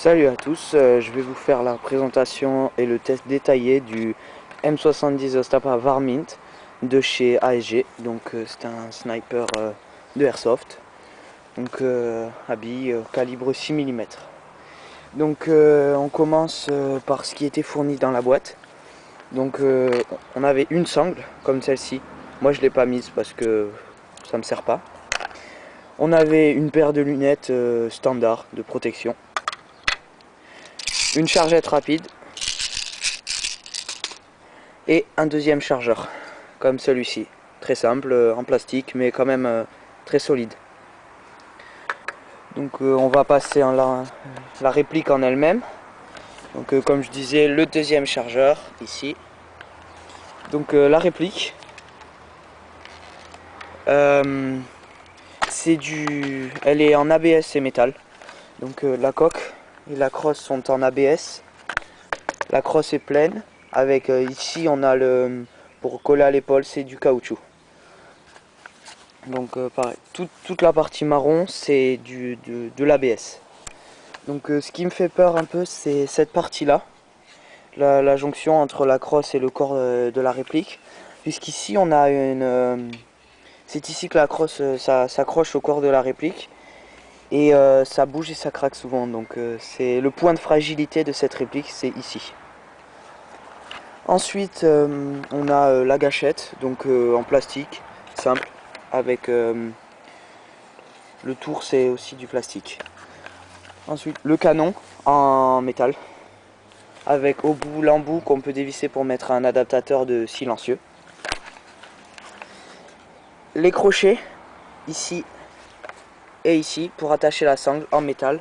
Salut à tous, je vais vous faire la présentation et le test détaillé du M70 Ostapa Varmint de chez ASG. Donc c'est un sniper de airsoft, donc habillé calibre 6 mm. Donc on commence par ce qui était fourni dans la boîte. Donc on avait une sangle comme celle-ci. Moi je l'ai pas mise parce que ça me sert pas. On avait une paire de lunettes standard de protection, une chargette rapide et un deuxième chargeur comme celui-ci, très simple, en plastique mais quand même très solide. Donc on va passer en la réplique en elle-même. Donc comme je disais, le deuxième chargeur ici. Donc la réplique, elle est en ABS et métal. Donc la coque et la crosse sont en ABS. La crosse est pleine. Avec ici on a pour coller à l'épaule, c'est du caoutchouc. Donc pareil, toute la partie marron c'est de l'ABS. Donc ce qui me fait peur un peu, c'est cette partie là, la jonction entre la crosse et le corps de la réplique, puisqu'ici on a c'est ici que la crosse s'accroche au corps de la réplique et ça bouge et ça craque souvent. Donc c'est le point de fragilité de cette réplique, c'est ici. Ensuite on a la gâchette, donc en plastique simple, avec le tour c'est aussi du plastique. Ensuite le canon en métal, avec au bout l'embout qu'on peut dévisser pour mettre un adaptateur de silencieux. Les crochets ici et ici pour attacher la sangle en métal.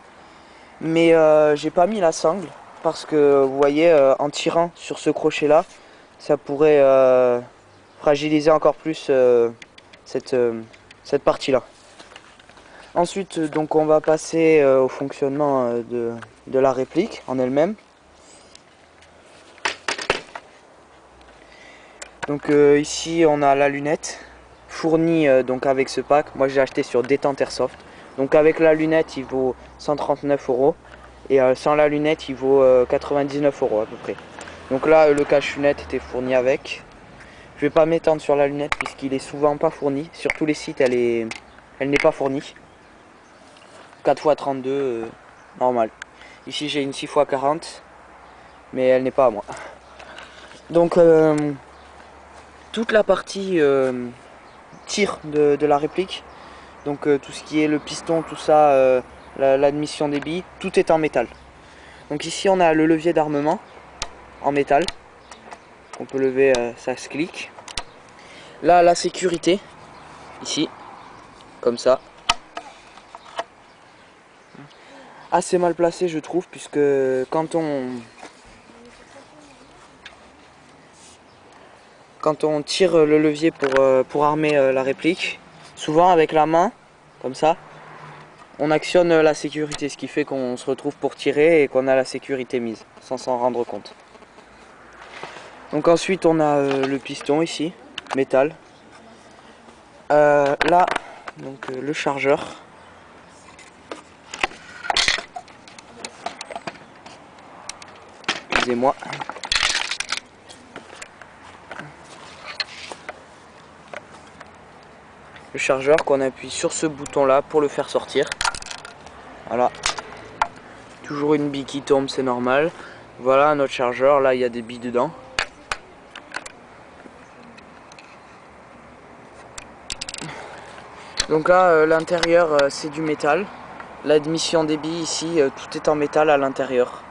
Mais j'ai pas mis la sangle parce que vous voyez, en tirant sur ce crochet là, ça pourrait fragiliser encore plus cette partie là. Ensuite donc on va passer au fonctionnement de la réplique en elle-même. Donc ici on a la lunette fournie donc avec ce pack. Moi j'ai acheté sur Détente Airsoft. Donc avec la lunette il vaut 139 € et sans la lunette il vaut 99 € à peu près. Donc là le cache-lunette était fourni avec. Je vais pas m'étendre sur la lunette puisqu'il est souvent pas fourni. Sur tous les sites elle n'est pas fournie. 4x32 normal. Ici j'ai une 6x40 mais elle n'est pas à moi. Donc toute la partie tir de la réplique, donc tout ce qui est le piston, tout ça, l'admission des billes, tout est en métal. Donc ici on a le levier d'armement en métal, on peut lever, ça se clique. Là la sécurité, ici, comme ça. Assez mal placé je trouve, puisque quand on tire le levier pour armer la réplique, souvent avec la main, comme ça, on actionne la sécurité, ce qui fait qu'on se retrouve pour tirer et qu'on a la sécurité mise, sans s'en rendre compte. Donc ensuite on a le piston ici, métal. Là, donc le chargeur. Excusez-moi. Le chargeur qu'on appuie sur ce bouton là pour le faire sortir. Voilà. Toujours une bille qui tombe, c'est normal. Voilà notre chargeur, là il y a des billes dedans. Donc là l'intérieur c'est du métal. L'admission des billes ici, tout est en métal à l'intérieur.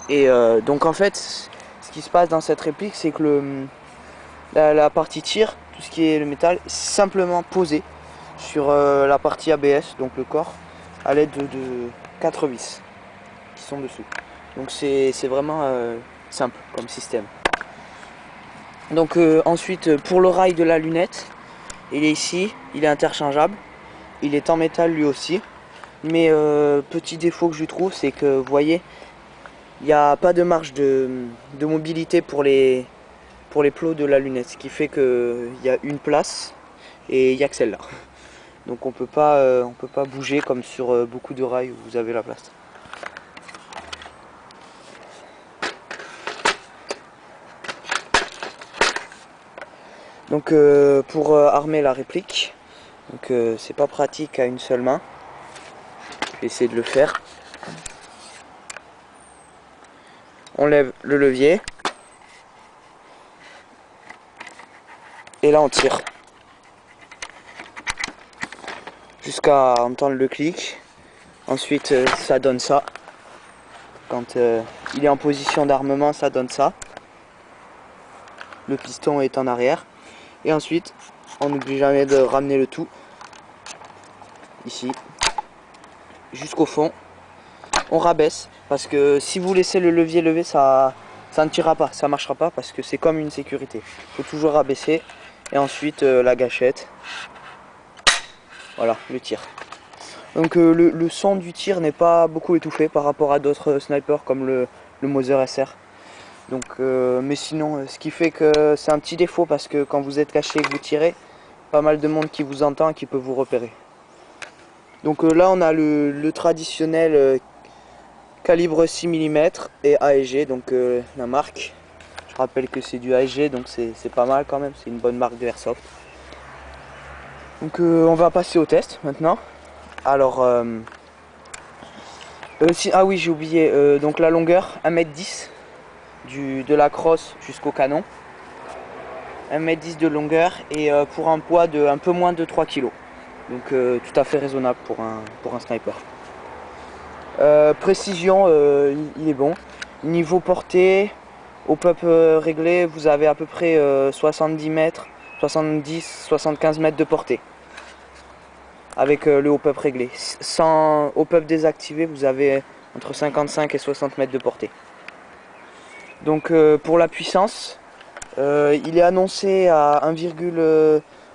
Et donc en fait ce qui se passe dans cette réplique, c'est que la partie tir, tout ce qui est le métal, est simplement posé sur la partie ABS, donc le corps, à l'aide de 4 vis qui sont dessous. Donc c'est vraiment simple comme système. Donc ensuite pour le rail de la lunette, il est ici, il est interchangeable, il est en métal lui aussi. Mais petit défaut que je trouve, c'est que vous voyez, il n'y a pas de marge de mobilité pour les plots de la lunette, ce qui fait qu'il y a une place et il n'y a que celle-là. Donc on peut pas bouger comme sur beaucoup de rails où vous avez la place. Donc pour armer la réplique, donc c'est pas pratique à une seule main. Je vais essayer de le faire. On lève le levier. Et là on tire. Jusqu'à entendre le clic. Ensuite ça donne ça. Quand il est en position d'armement, ça donne ça. Le piston est en arrière. Et ensuite, on n'oublie jamais de ramener le tout. Ici. Jusqu'au fond. On rabaisse. Parce que si vous laissez le levier levé, ça ne tirera pas. Ça ne marchera pas parce que c'est comme une sécurité. Il faut toujours rabaisser. Et ensuite la gâchette. Voilà, le tir. Donc le son du tir n'est pas beaucoup étouffé par rapport à d'autres snipers comme le Mauser SR. Donc, mais sinon, ce qui fait que c'est un petit défaut parce que quand vous êtes caché et que vous tirez, pas mal de monde qui vous entend et qui peut vous repérer. Donc là on a le traditionnel calibre 6 mm et AEG, donc la marque. Je rappelle que c'est du AEG, donc c'est pas mal quand même, c'est une bonne marque de Airsoft. Donc on va passer au test maintenant. Alors, ah oui j'ai oublié, donc la longueur 1m10 de la crosse jusqu'au canon. 1m10 de longueur et pour un poids de un peu moins de 3 kg. Donc tout à fait raisonnable pour un sniper. Précision, il est bon. Niveau portée, au pop réglé, vous avez à peu près 70 mètres, 70-75 mètres de portée. Avec le hop-up réglé. Sans hop-up désactivé, vous avez entre 55 et 60 mètres de portée. Donc pour la puissance, il est annoncé à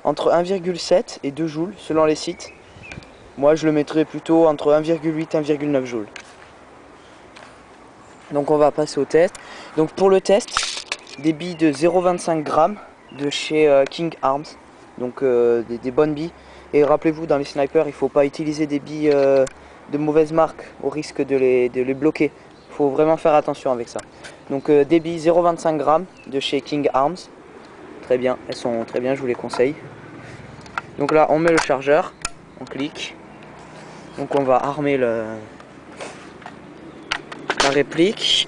entre 1,7 et 2 joules selon les sites. Moi je le mettrais plutôt entre 1,8 et 1,9 joules. Donc on va passer au test. Donc pour le test, des billes de 0,25 g de chez King Arms. Donc des bonnes billes. Et rappelez-vous, dans les snipers, il ne faut pas utiliser des billes de mauvaise marque au risque de les bloquer. Il faut vraiment faire attention avec ça. Donc des billes 0,25 g de chez King Arms. Très bien, elles sont très bien, je vous les conseille. Donc là, on met le chargeur, on clique. Donc on va armer la réplique.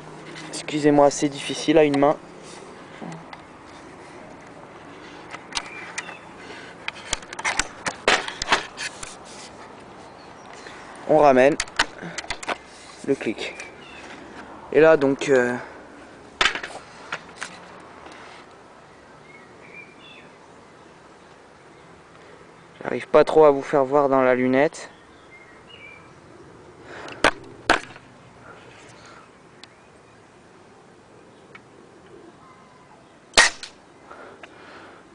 Excusez-moi, c'est difficile à une main. On ramène le clic. Et là donc j'arrive pas trop à vous faire voir dans la lunette.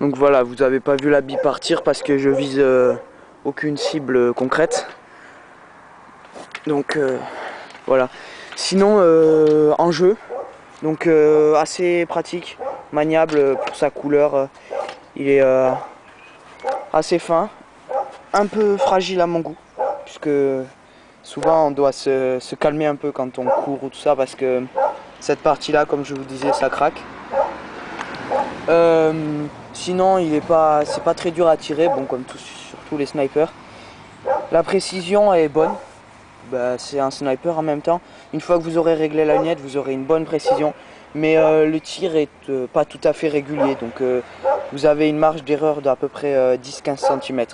Donc voilà, vous avez pas vu la bille partir parce que je vise aucune cible concrète. Donc voilà. Sinon en jeu, donc assez pratique, maniable pour sa couleur. Il est assez fin, un peu fragile à mon goût, puisque souvent on doit se calmer un peu quand on court ou tout ça, parce que cette partie là, comme je vous disais, ça craque. Sinon c'est pas très dur à tirer, bon comme sur tous les snipers. La précision est bonne. Bah, c'est un sniper en même temps. Une fois que vous aurez réglé la lunette, vous aurez une bonne précision. Mais le tir est pas tout à fait régulier. Donc vous avez une marge d'erreur d'à peu près 10-15 cm.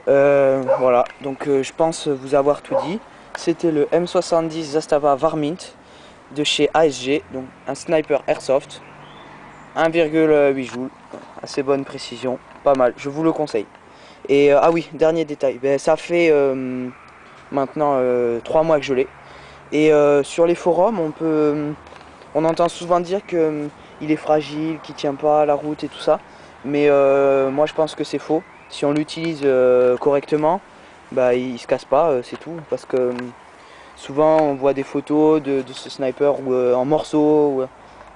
Voilà, donc je pense vous avoir tout dit. C'était le M70 Zastava Varmint de chez ASG. Donc un sniper airsoft. 1,8 joules. Assez bonne précision. Pas mal, je vous le conseille. Et ah oui, dernier détail, ben, ça fait maintenant 3 mois que je l'ai. Et sur les forums, on entend souvent dire que il est fragile, qu'il tient pas à la route et tout ça. Mais moi je pense que c'est faux. Si on l'utilise correctement, bah, il se casse pas, c'est tout. Parce que souvent on voit des photos de ce sniper en morceaux, ou,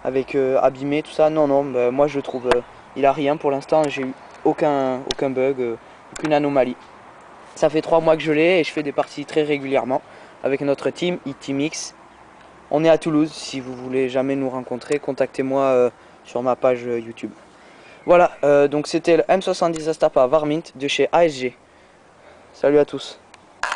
avec abîmé, tout ça. Non, non, bah, moi je trouve il a rien pour l'instant, j'ai eu aucun bug. Aucune anomalie. Ça fait 3 mois que je l'ai et je fais des parties très régulièrement avec notre team ITMX. On est à Toulouse, si vous voulez jamais nous rencontrer, contactez-moi sur ma page YouTube. Voilà, donc c'était le M70 Astapa Varmint de chez ASG. Salut à tous.